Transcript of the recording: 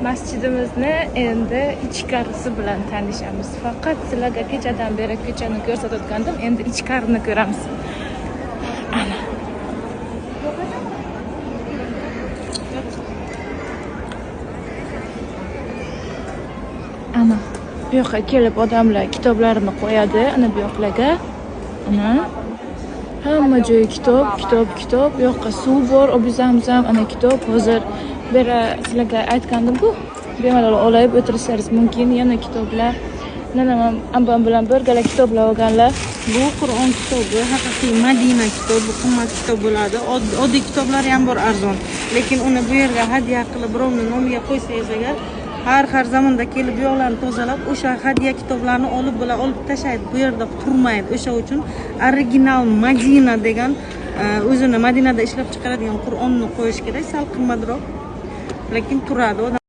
Masjidimizni endi ichkarisi bilan tanishamiz. Faqat sizlarga kechadan beri ko'chani ko'rsatayotgandim, endi ichkarini ko'ramiz. Ana. Ana, bu yoqqa kelib odamlar kitoblarini qo'yadi, ana bu yoqlarga. Ana. Hamma joyi kitob. Bu yoqqa suv bor, obizamiz ham ana kitob. Hozir bera sizlarga aytgandim-ku, bemalol olib o'tirishingiz mumkin. Yana kitoblar. Nanam ambam bilan birgalikda kitoblar olganlar. Bu Qur'on kitobi, haqiqiy Madina kitobi, qimmat kitob bo'ladi. Oddiy kitoblar ham bor arzon. Lekin uni bu yerga hadya qilib birovning nomiga qo'ysangiz agar, har zamonda kelib bu yoqlarni tozalab, o'sha hadya kitoblarni olib tashlaydi. Bu yerda turmaydi. O'sha uchun original Madina degan o'zini Madinada ishlab chiqaradigan Qur'onni qo'yish kerak. Sal qimmatroq, lekin turadi.